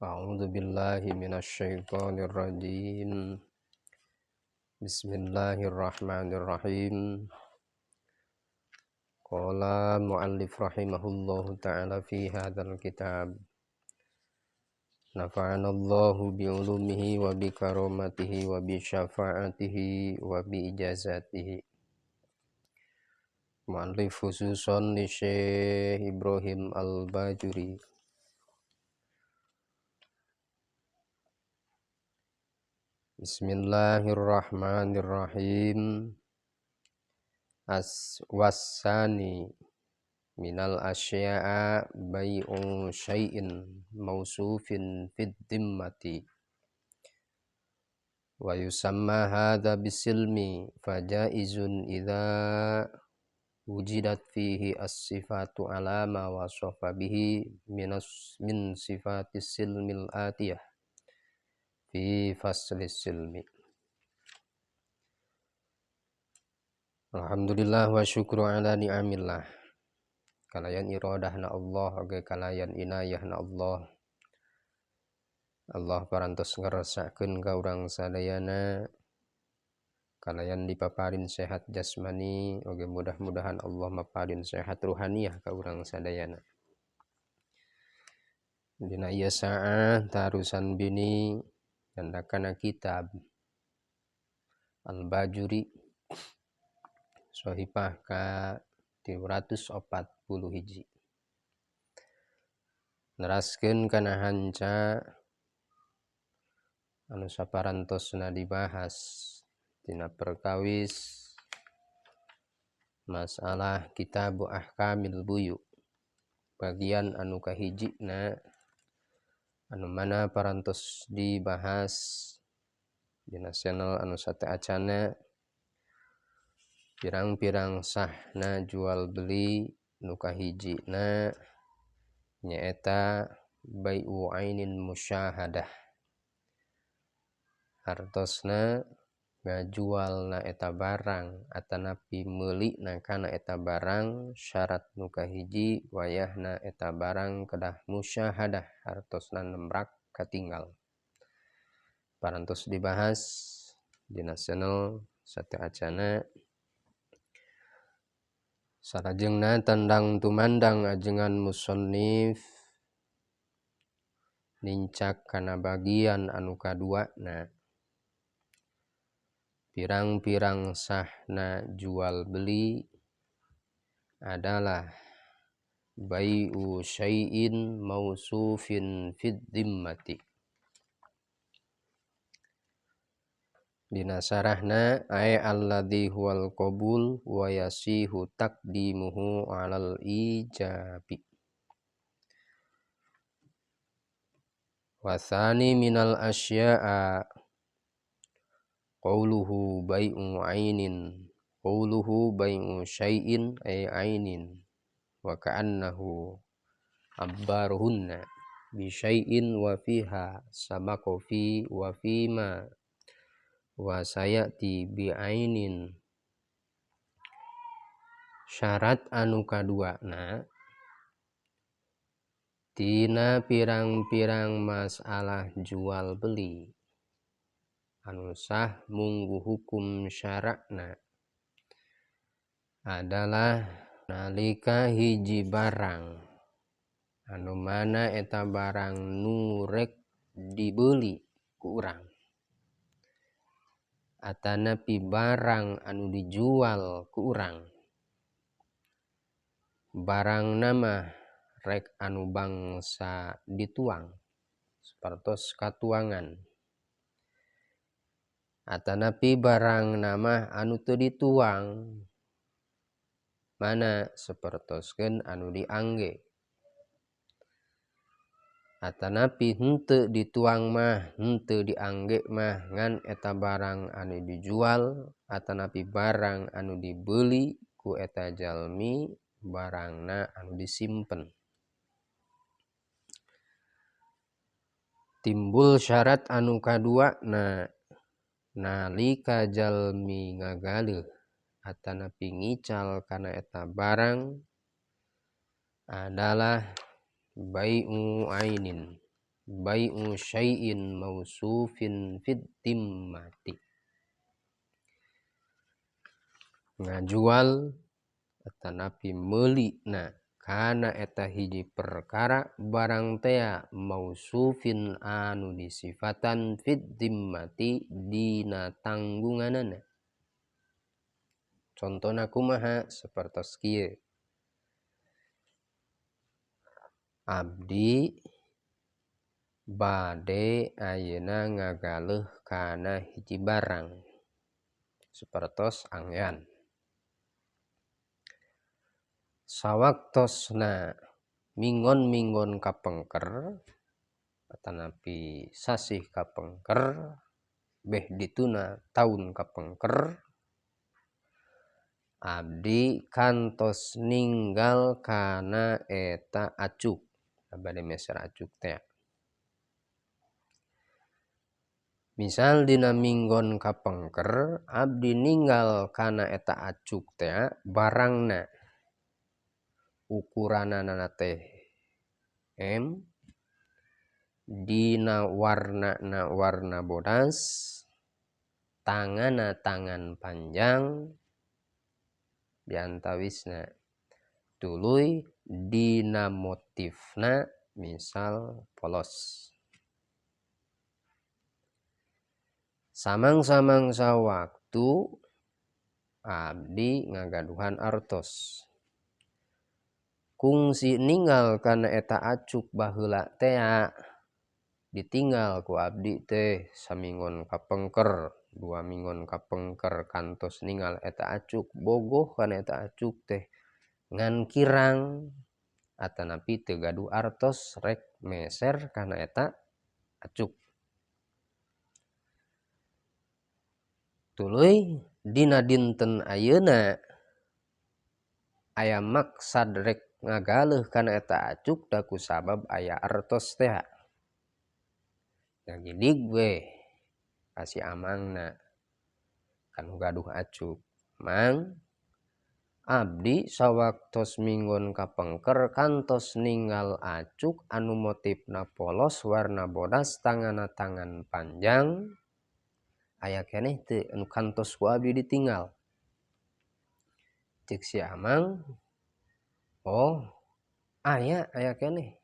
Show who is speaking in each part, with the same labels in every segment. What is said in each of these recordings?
Speaker 1: A'udzu billahi minasyaitonir rajim. Bismillahirrahmanirrahim. Qala muallif rahimahullahu ta'ala fi hadzal kitab. Nafa'anallahu bi'ulumihi wa bi karamatihi wa bi syafa'atihi wa bi ijazatihi. Muallif khususon li Syekh Ibrahim Al-Bajuri. Bismillahirrahmanirrahim. Wasani minal asya'a bai'u syai'in mausufin fid dimmati wa yusamma hadha bisilmi fajaizun idza wujidat fihi as-sifatu ala ma wasafa bihi min sifatis silmil atiyah fi faslis silmi. Alhamdulillah wa syukru ala ni'amillah. Kalayan iradahna Allah oge kalayan inayahna Allah. Allah parantos ngerasakeun ka urang sadayana kalayan dipaparin sehat jasmani oge mudah-mudahan Allah maparin sehat ruhaniyah ka urang sadayana. Dina ieu saah tarusan bini nyandakana kitab Al-Bajuri Sohipah ka 340 hiji. Neraskeun kana hanca anu saparantosna dibahas tina perkawis masalah kitab ahkamil buyu. Bagian anu kahijina anu mana parantos dibahas dina channel anu sateacana pirang-pirang sahna jual beli nu kahijina nyaeta bai'u ainin musyahadah. Hartosna ngajual na eta barang atanapi meulina kana eta barang syarat nu kahiji wayahna eta barang kedah musyahadah hartosna nemrak katinggal. Parantos dibahas dina channel sateacana sarajengna tandang tumandang ajengan musannif nincak kana bagian anu kaduana pirang-pirang sahna jual beli adalah bai'u syai'in mausufin fid dimmati. Dina sarahna ay alladzi huwal qabul wa yasihu taqdimuhu alal ijabi. Wasani minal asya'a qawluhu bai'u ainin qawluhu bai'u syai'in ay ainin wa ka'annahu abbaruhunna bi syai'in wa fiha sabaqo fi wa fima wa sayati bi ainin. Syarat anu kaduana tina pirang-pirang masalah jual beli anu sah munggu hukum syara'na adalah nalika hiji barang anu mana eta barang nu rek dibeli ku urang atanapi barang anu dijual ku urang. Barang nama rek anu bangsa dituang sapertos katuangan atanapi barang nama anu teu dituang mana sapertoskeun anu diangge. Atanapi henteu dituang mah henteu diangge mah ngan eta barang anu dijual atanapi barang anu dibeli ku eta jalmi barangna anu disimpen. Timbul syarat anu kaduana nalika jalmi ngagaleuh atanapi ngical kana eta barang adalah bai'u ainin bai'u syai'in mausufin fid dimmati, ngajual atanapi meulina kana eta hiji perkara barang tea mausufin anu disifatan fid dimmati dina tanggunganana. Contona kumaha sapertos kieu, abdi bade ayeuna ngagaleh kana hiji barang sapertos angyan, sawaktosna minggon-minggon kapengker atanapi sasih kapengker beh dituna taun kapengker, abdi kantos ninggal kana eta acuk, bade meser acuk teh. Misal dina minggon kapengker abdi ninggal kana eta acuk teh barangna ukuranana teh M, dina warnana warna bodas, tangana tangan panjang, diantawisna tuluy dina motifna misal polos. Samang-samang sawaktu abdi ngagaduhan artos, kungsi ninggal kana eta acuk baheula tea ditinggal ku abdi teh saminggon kapengker, 2 minggon kapengker kantos ninggal eta acuk, bogoh kana eta acuk teh ngan kirang atanapi teu gaduh artos rek meser kana eta acuk. Tuluy dina dinten ayeuna aya maksad rek ngagaleh kana eta acuk da kusabab aya artos teh. Ngagidig we kasi amangna kanu gaduh acuk, mang abdi sawaktos minggon kapengker kantos ninggal acuk anu motifna polos warna bodas tangana tangan panjang, aya keneh teu anu kantos ku abdi ditinggal? Ceuk si amang, oh aya keneh.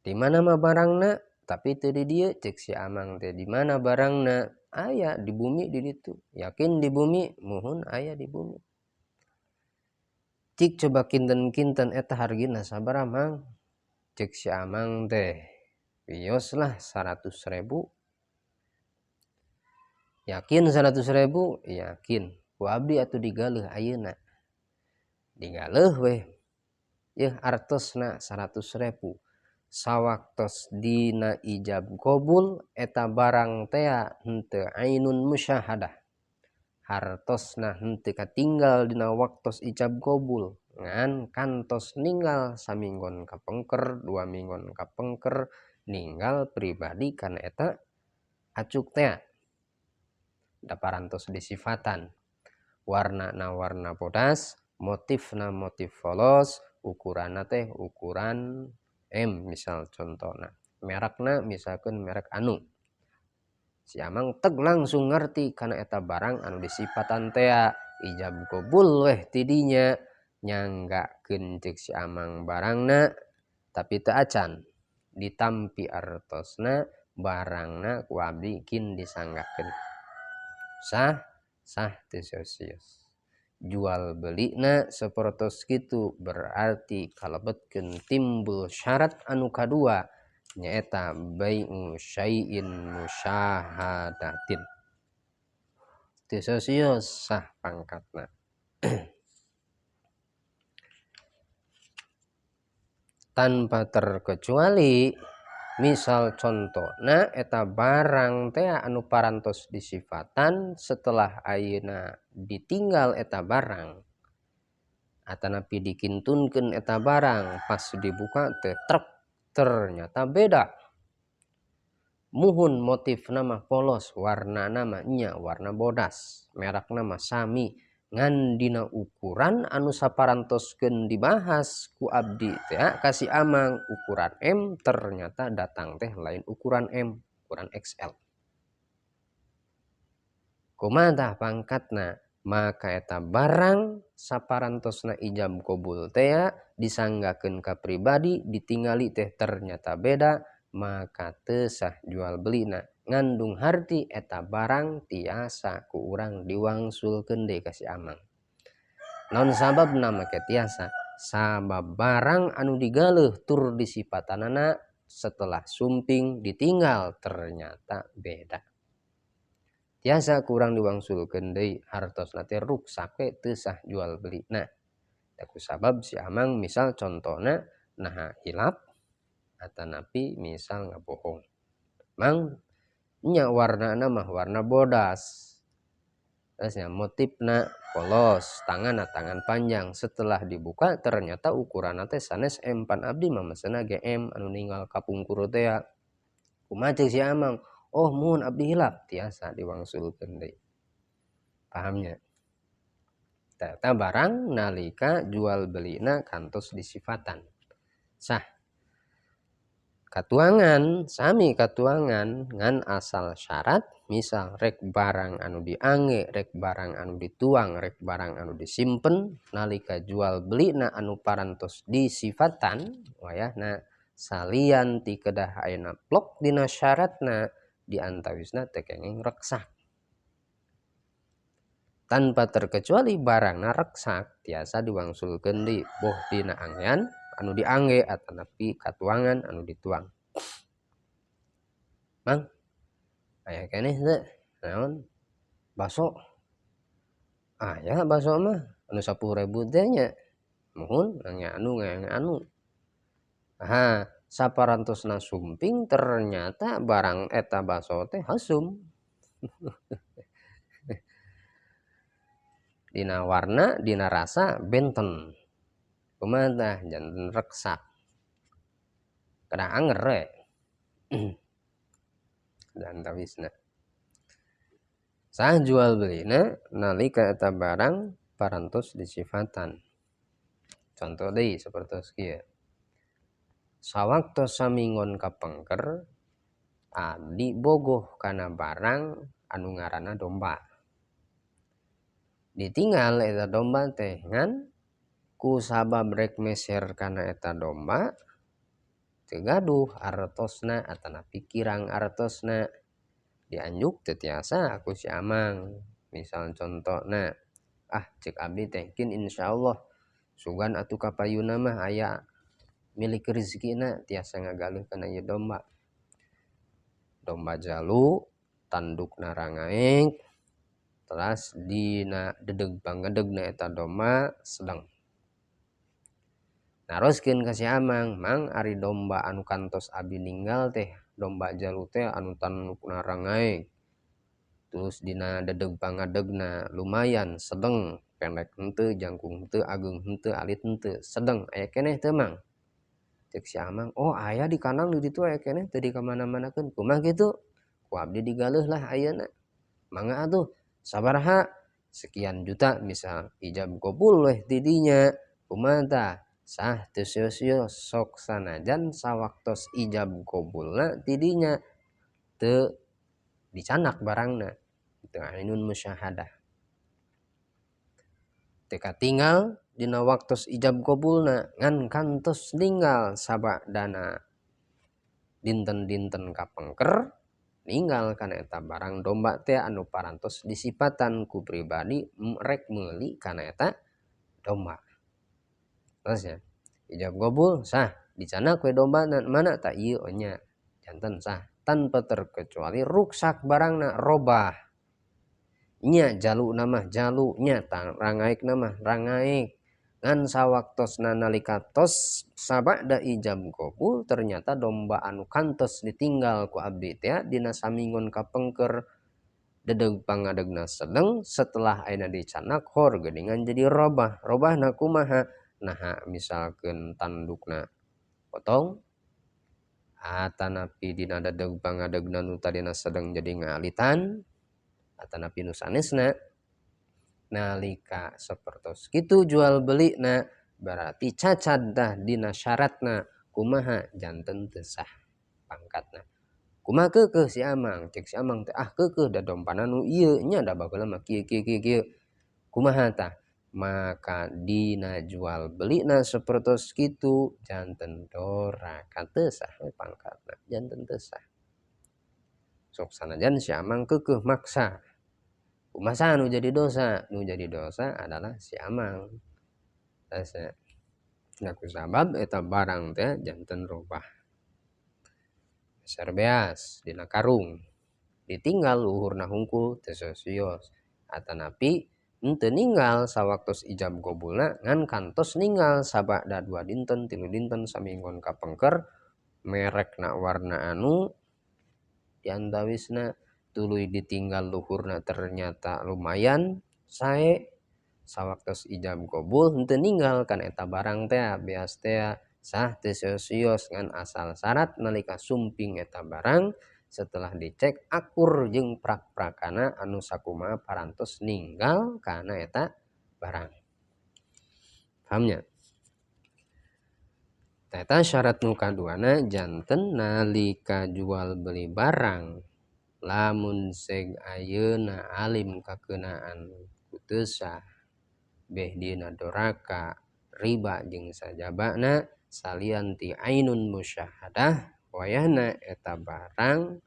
Speaker 1: Di mana mah barangna? Tapi teu di dieu, ceuk si amang teh. Di mana barangna? Aya di bumi di ditu. Yakin di bumi? Muhun aya di bumi. Cik coba kinten-kinten eta hargina sabaraha mang? Ceuk si amang teh, wios lah 100.000. Yakin 100.000? Yakin. Ku abdi atuh digaleh ayeuna. Digaleh weh. Yeuh artosna 100.000. Sawaktos dina ijab qabul eta barang tea henteu ainun musyahadah. Hartosna henteu katinggal dina waktos ijab qabul ngan kantos ninggal saminggon kapengker, 2 minggon kapengker ninggal pribadi kana eta acuk tea. Da parantos disifatan, warnana warna bodas, motifna motif polos, ukuranna teh ukuran M misal contona, merekna misalkeun merek anu. Si amang teg langsung ngarti kana eta barang anu disifatan tea, ijab qabul weh tidinya nyanggakeun ceuk si amang barangna tapi teu acan, ditampi artosna barangna ku abdi kin disanggakeun. Sah teu sia-sios. Jual belina sapertos kitu berarti kalebetkeun timbul syarat anu kadua nyaeta bai'u syai'in musyahadatin. Teu sia-sios sah pangkatna. Tanpa terkecuali misal contona eta barang teh anu parantos disifatan setelah ayeuna ditinggal eta barang atanapi dikintunkeun eta barang pas dibuka teh trep ternyata beda. Muhun motifna mah polos, warnana mah nya warna bodas, merekna mah sami, ngan dina ukuran anu saparantoskeun dibahas ku abdi teh kasih amang ukuran M, ternyata datang teh lain ukuran M, ukuran XL. Kumaha tah pangkatna? Maka eta barang saparantosna ijab qabul teh disanggakeun ka pribadi, ditingali teh ternyata beda, maka teu sah jual belina. Ngandung harti eta barang tiasa ku urang diwangsulkeun deui ka si amang. Naon sababna make tiasa? Sabab barang anu digaleuh tur disipatanana setelah sumping ditinggal ternyata beda. Tiasa kurang diwangsulkeun deui hartosna teh ruksak we teu sah jual beli. Nah, ku sabab si amang misal contona naha hilap atanapi misal ngabohong. Mang nya warnana mah warna bodas. Terusnya motifna polos, tangan panjang. Setelah dibuka ternyata ukuran teh sanes M, pan abdi mah mesena GM anu ninggal kapungkur teh. Kumaha ceuk si amang? Oh muhun abdi hilap, tiasa diwangsulkeun deui. Pahamnya? Eta barang nalika jual belina kantos disifatan. Sah. Katuangan, sami katuangan ngan asal syarat, misal rek barang anu diangge, rek barang anu dituang, rek barang anu disimpen, nalika jual belina anu parantos disifatan, wayahna salian ti kedah ayeuna plok dina syaratna diantawisna teu kenging reksak. Tanpa terkecuali barangna reksak tiasa diwangsulkeun deui boh dina anggean anu diangge atanapi katuangan anu dituang. Mang aya keneh teu naon baso? Aya baso mah anu 10.000 teh nya. Muhun anu. Aha, saparantosna sumping ternyata barang eta baso teh hasum. Dina warna, dina rasa benten. Kumaha tah janten reksak. Kada anger we. Dan tawisna. Sah jual belina nalika eta barang parantos disifatan. Contoh deui sapertos kieu. Sawaktos samingon kapengker abdi bogoh kana barang anu ngaranna domba. Ditinggal eta domba teh ngan ku sabab rek meser kana eta domba teu gaduh artosna atanapi kirang artosna. Dianjuk teu tiasa ku si amang. Misal contona, ceuk abdi teh kin insyaallah sugan atuh ka payuna mah aya milik rezekina tiasa ngagaleuhkeun ieu domba. Domba jalu tandukna rangaeng teras dina dedeg pangedegna eta domba sedeng. Naroskeun ka si amang, mang ari domba anu kantos abdi ninggal teh domba jalu teh anu tandukna rangaeng. Terus dina dedeg pangadegna lumayan sedeng, pendek henteu, jangkung henteu, ageung henteu, alit henteu, sedeng. Aya keneh teu mang? Ceuk si amang, oh aya di kanang di ditu aya keneh teu di kamana-manakeun. Kumaha kitu? Ku abdi digaleuh lah ayeuna. Mangga atuh. Sabaraha? Sekian juta misal ijab qabul weh ti dinya. Kumaha tah? Sah teu sio-sio sok sanajan sawaktos ijab qabulna ti dinya teu dicanak barangna. Teu ainun musyahadah. Teu katinggal dina waktos ijab qabulna ngan kantos ninggal sabadana dinten-dinten kapengker ninggal kana eta barang domba teh anu parantos disipatan ku pribadi rek meuli kana eta domba. Terusnya ijab qabul sah dicanak we dombana mana tak ieu nya janten sah tanpa terkecuali ruksak barangna robah. Nya jaluna mah jalu, nya rangaekna mah rangaek. Ngan sawaktosna nalika tos sabada ijab qabul ternyata domba anu kantos ditinggal ku abdi teh dina samingon kapengker dedeg pangadegna sedeng setelah ayeuna dicanak hor geuningan jadi robah. Robahna kumaha? Naha misalkeun tandukna potong atanapi dina dedeg pangadegna nu tadina sedeng jadi ngalitan atanapi nu sanesna nalika sapertos kitu jual beli na berarti cacat dah dina syaratna kumaha janten teu sah pangkatna. Kumaha keukeuh si Amang, cek si Amang teh ah keukeuh da dompana nu ieu nya da bageula mah kieu kieu kieu kieu. Kumaha tah? Maka dina jual belina sapertos kitu janten doraka teu sah we pangkatna, janten teu sah. Sok sanajan si Amang keukeuh maksa. Kumaha nu jadi dosa? Nu jadi dosa adalah si Amang. Asa na kusabab eta barang teh janten robah. Sarbeas dina karung ditinggal luhurna hungkul teu sosios atanapi henteu ninggal sawaktos ijab qabulna ngan kantos ninggal sabada 2 dinten 3 dinten saminggon kapengker merekna warna anu diantawisna tuluy ditinggal luhurna ternyata lumayan sae sawaktos ijab qabul henteu ninggal kan eta barang teh beas teh sah teu sosios ngan asal syarat nalika sumping eta barang setelah dicek akur jeung prak-prakana anu sakumaha parantos ninggal kana eta barang. Paham nya? Eta syarat nu kaduana janten nalika jual beli barang lamun seg ayeuna alim kakeunaan ku teu sah beh dina doraka riba jeung sajabana salian ti ainun musyahadah wayahna eta barang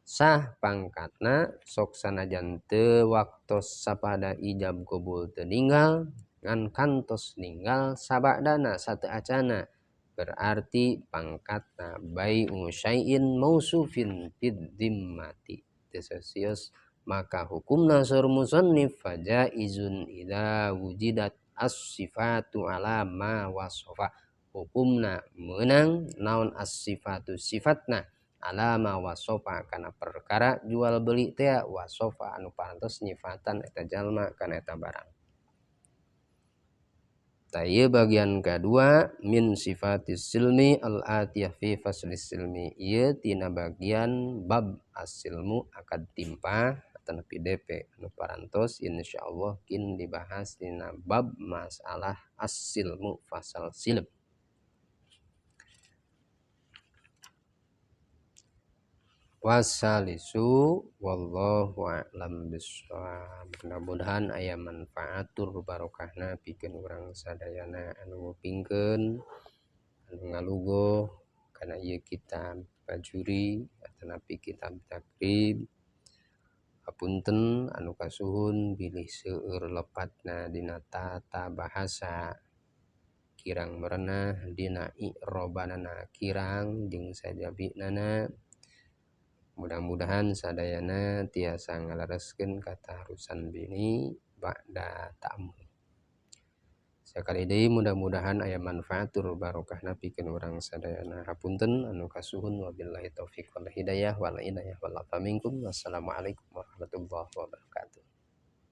Speaker 1: sah pangkatna sok sanajan teu waktos sapada ijab qabul teu ninggal ngan kantos ninggal sabadana sateu acana berarti pangkatna bai'u syai'in mausufin fid dhimmati teu sosios maka hukumna saur musannif fajaizun idza wujidat as-sifatu ala ma wasofa hukumna meunang naon as-sifatu sifatna alama wasofa kana perkara jual beli teh wasofa anu parantos nyifatan eta jalma kana eta barang. Ta ieu bagian kadua min sifatis silmi al atiyah fi faslis silmi ieu tina bagian bab as-silmu akad timpah atanepi DP anu parantos insyaallah kin dibahas dina bab masalah as-silmu fasal silm. Wassalisu wallahu a'lam bishawab. Mudah-mudahan aya manfaatur barokahna pikeun urang sadayana anu ngupingkeun anu ngalugoh kana ieu kitab bajuri atanapi kitab takrib. Hapunten anu kasuhun bilih seueur lepatna dina tata bahasa kirang merenah dina i'robanana kirang jeung sajabinana. Mudah-mudahan sadayana tiasa ngalereskeun kataharusan bini ba'da ta'ammul. Sakali deui mudah-mudahan aya manfaatur barokahna pikeun urang sadayana. Hapunten anu kasuhun wabillahi taufiq wal hidayah wal inayah wal afa minkum. Wassalamualaikum warahmatullahi wabarakatuh.